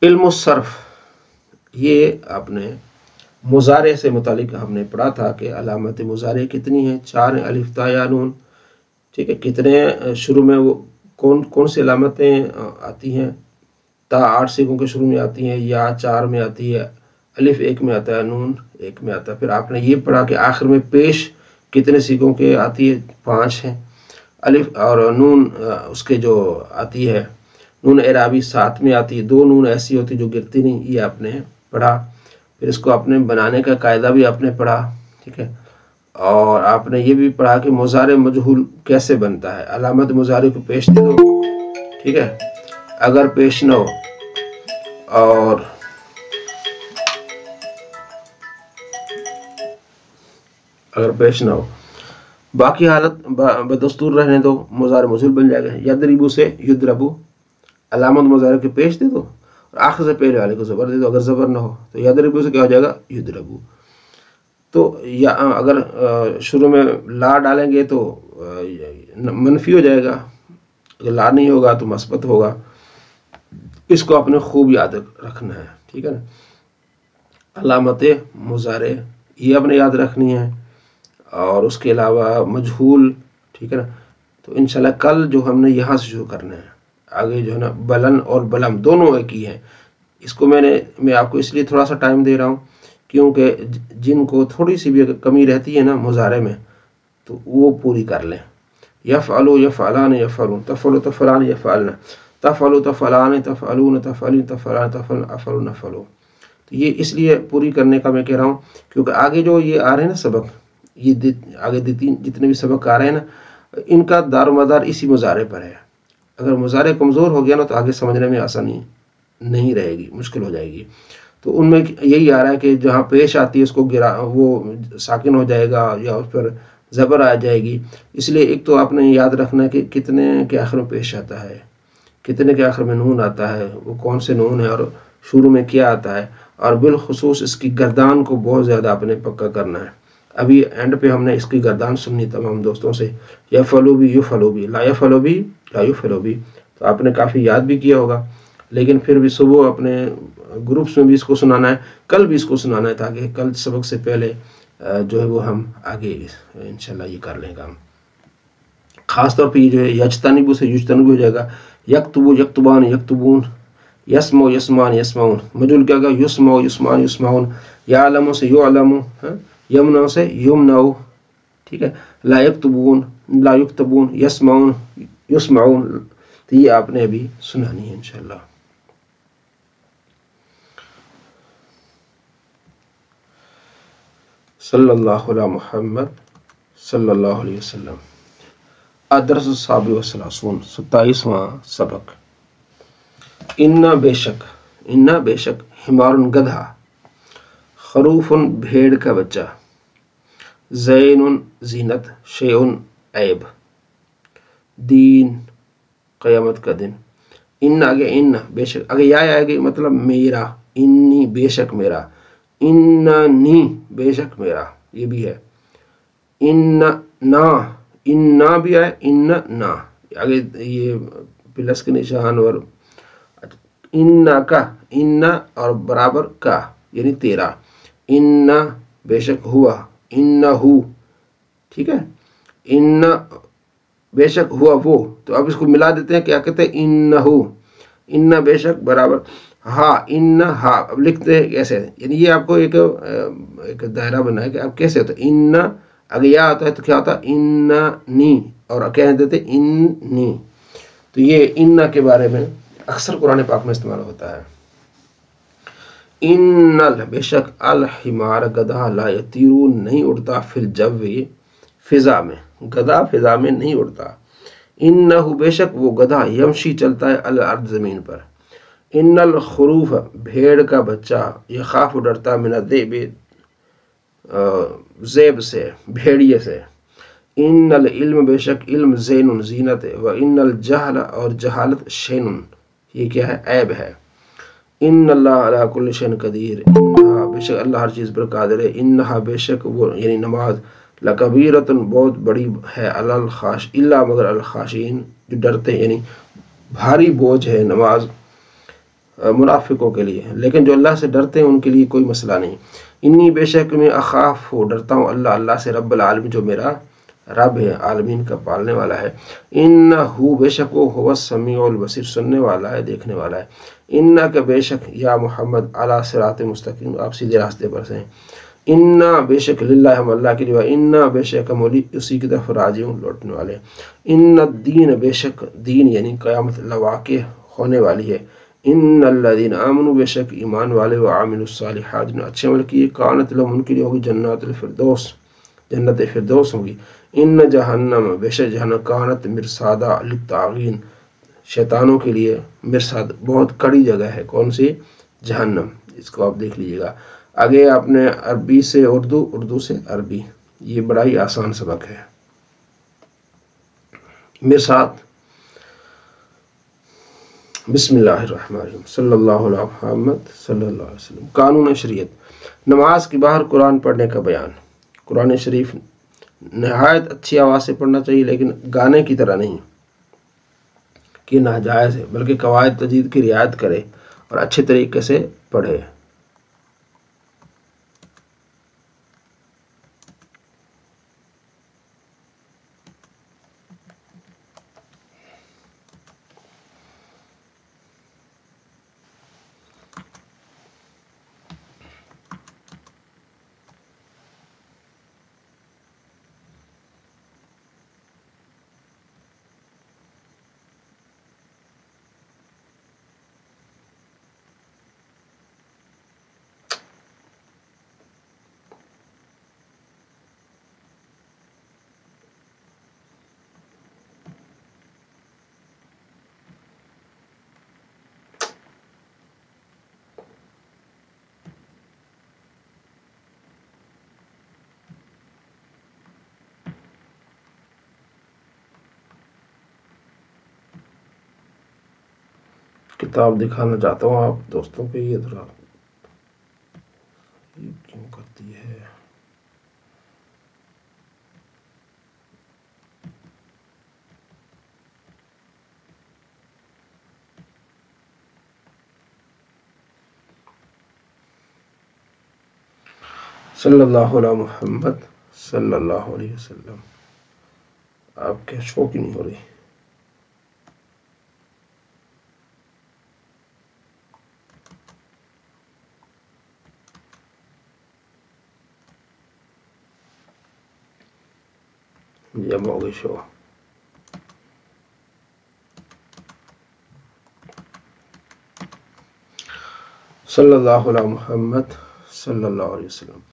علم الصرف، یہ آپ نے مضارع سے متعلق ہم نے پڑھا تھا کہ علامت مضارع کتنی ہیں؟ 4 ہیں، الف تا یا نون، ٹھیک ہے. کتنے شروع میں وہ کون سی علامتیں آتی ہیں؟ تا 8 سیغوں کے شروع میں آتی ہیں، یا 4 میں آتی ہے، الف 1 میں آتا ہے، نون 1 میں آتا ہے. پھر آپ نے یہ پڑھا کہ آخر میں پیش کتنے سیغوں کے آتی ہے؟ 5 ہیں. الف اور نون اس کے جو آتی ہے نون اعرابی 7 میں آتی ہے. 2 نون ایسی ہوتی جو گرتی نہیں، یہ آپ نے پڑھا. پھر اس کو آپ نے بنانے کا قاعدہ بھی آپ نے پڑھا، ٹھیک ہے. اور آپ نے یہ بھی پڑھا کہ مضارع مجہول کیسے بنتا ہے. علامت مضارع کو پیش دے دو، ٹھیک ہے، اگر پیش نہ ہو اور باقی حالت بدستور رہنے دو، مضارع مجہول بن جائے گا. یضربو سے یضربو، علامت مضارع کے پیش دے دو اور آخر سے پہلے والے کو زبر دے دو. اگر زبر نہ ہو تو یضربو سے کیا ہو جائے گا؟ یضربو. تو یا اگر شروع میں لا ڈالیں گے تو منفی ہو جائے گا، اگر لا نہیں ہوگا تو مثبت ہوگا. اس کو آپ نے خوب یاد رکھنا ہے، ٹھیک ہے نا. علامت مضارع یہ آپ نے یاد رکھنی ہے، اور اس کے علاوہ مجہول، ٹھیک ہے نا. تو انشاءاللہ کل جو ہم نے یہاں سے شروع کرنا ہے، آگے جو ہے نا بلن اور بلم دونوں ایک ہی ہیں. اس کو میں آپ کو اس لیے تھوڑا سا ٹائم دے رہا ہوں کیونکہ جن کو تھوڑی سی بھی کمی رہتی ہے نا مضارع میں تو وہ پوری کر لیں. یفعلوا یفعلان یفعلون، تفعلوا تفعلان یفعلن، تفعلوا تفعلان تفعلون تفعلن تفعلان تفعلن افعلوا نفعلوا. تو یہ اس لیے پوری کرنے کا میں کہہ رہا ہوں کیونکہ آگے جو یہ آ رہے ہیں نا سبق، یہ آگے جتنے بھی سبق آ رہے ہیں نا، ان کا دار و مدار اسی مضارع پر ہے. اگر مضارع کمزور ہو گیا نا تو آگے سمجھنے میں آسانی نہیں رہے گی، مشکل ہو جائے گی. تو ان میں یہی آ رہا ہے کہ جہاں پیش آتی ہے اس کو وہ ساکن ہو جائے گا یا اس پر زبر آ جائے گی. اس لیے ایک تو آپ نے یاد رکھنا ہے کہ کتنے کے آخر میں پیش آتا ہے، کتنے کے آخر میں نون آتا ہے، وہ کون سے نون ہے اور شروع میں کیا آتا ہے. اور بالخصوص اس کی گردان کو بہت زیادہ آپ نے پکا کرنا ہے. ابھی اینڈ پہ ہم نے اس کی گردان سننی تمام دوستوں سے. یفعلوا بھی یفعلوا بھی، لا یفعلوا بھی لا یفعلوا بھی. تو آپ نے کافی یاد بھی کیا ہوگا، لیکن پھر بھی صبح اپنے گروپس میں بھی اس کو سنانا ہے، کل بھی اس کو سنانا ہے، تاکہ کل سبق سے پہلے جو ہے وہ ہم آگے انشاءاللہ یہ کر لیں گا. خاص طور پہ یہ جو ہے یجتنبو سے یجتنبو ہو جائے گا. یکتبو یکتبان یکتبون، یسمو یسمان یسمعون، مجہول کیا گا؟ یسمو یسمان یسمعون. یعلمو سے یعلمو، یمنعو سے یمنعو، ٹھیک ہے. لا یکتبون لا یکتبون، یسمعون یسمعون. تو یہ آپ نے ابھی سنانی ہے انشاءاللہ. صلی اللہ علی محمد صلی اللہ علیہ وسلم. الدرس السابع والثلاثون، 27واں سبق. ان بے شک حمار گدھا، خروف بھیڑ کا بچہ، زین زینت، شیء عیب، دین قیامت کا دن. ان آگے ان بے شک، آگے یا آئے گی مطلب میرا، انی بے شک میرا، اننی بے شک میرا، یہ بھی ہے. ان بھی آئے، ان نا آگے یہ پلس کے نشان، اور ان کا ان اور برابر کا یعنی تیرا. ان بے شک ہوا، ان ہو، ٹھیک ہے. ان بے شک ہوا وہ، تو اب اس کو ملا دیتے ہیں، کیا کہتے ہیں؟ ان ہو. ان بے شک برابر ہاں، ان ہا. اب لکھتے ہیں کیسے، یعنی یہ آپ کو ایک دائرہ بنا ہے کہ آپ کیسے ہوتا ہے. ان اگر یا آتا ہے تو کیا ہوتا ہے؟ اننی، اور کہہ دیتے انی. تو یہ ان کے بارے میں اکثر قرآن پاک میں استعمال ہوتا ہے. ان بے شک الحمار گدھا، لا یطیرو نہیں اڑتا، فی الجو فضا میں، گدھا فضا میں نہیں اڑتا. انہ بے شک وہ گدھا، یمشی چلتا ہے، الارض زمین پر. ان الخروف بھیڑ کا بچہ، یخاف ڈرتا، من الذئب ذئب سے، بھیڑیے سے. ان العلم بے شک علم، زین زینت ہے، و ان الجہل اور جہالت، شین یہ کیا ہے؟ عیب ہے. ان اللہ علی کل شیء قدیر، انہا بے شک اللہ ہر چیز پر قادر ہے. انہا بے شک وہ یعنی نماز، لکبیرۃ بہت بڑی ہے، الا مگر الخاشعین جو ڈرتے، یعنی بھاری بوجھ ہے نماز. منافقوں کے لیے، لیکن جو اللہ سے ڈرتے ہیں ان کے لیے کوئی مسئلہ نہیں۔ انی بے شک میں اخاف ہو ڈرتا ہوں اللہ سے رب العالمین جو میرا رب ہے، عالمین کا پالنے والا ہے۔ انہ بے شک وہ ہوا السمیع البصیر سننے والا ہے، دیکھنے والا ہے۔ انہ کا بے شک یا محمد علی صراط مستقیم آپ سیدھے راستے پر سے ہیں۔ انہ بے شک للہ ہم اللہ کے لیے، انہ بے شک ہم اسی کی طرف راجعون لوٹنے والے ہیں۔ ان الدین بے شک دین یعنی قیامت واقع ہونے والی ہے۔ ان الذین آمنوا بے شک ایمان والے وعملوا الصالحات نے اچھے عمل کیے، کانت لهم ان کے لیے ہوگی جنات الفردوس، جنت فردوس ہوگی۔ ان جہنم بے شک جہنم کانت مرصادا للطاغین شیطانوں کے لیے مرصاد بہت کڑی جگہ ہے۔ کون سی؟ جہنم۔ اس کو آپ دیکھ لیجیے گا۔ آگے آپ نے عربی سے اردو، اردو سے عربی، یہ بڑا ہی آسان سبق ہے۔ مرصاد، بسم اللہ الرحمن الرحیم، صلی اللہ علیہ محمد صلی اللہ علیہ وسلم۔ قانون شریعت، نماز کے باہر قرآن پڑھنے کا بیان۔ قرآن شریف نہایت اچھی آواز سے پڑھنا چاہیے، لیکن گانے کی طرح نہیں کہ ناجائز ہے، بلکہ قواعد تجوید کی رعایت کرے اور اچھے طریقے سے پڑھے۔ کتاب دکھانا چاہتا ہوں آپ دوستوں کو، یہ ذرا یہ کیوں کرتی ہے؟ صلی اللہ علیہ محمد صلی اللہ علیہ وسلم۔ آپ کے شو کی نہیں ہو رہی؟ جب ہو گئی شو۔ صلی اللہ علیہ محمد صلی اللہ علیہ وسلم۔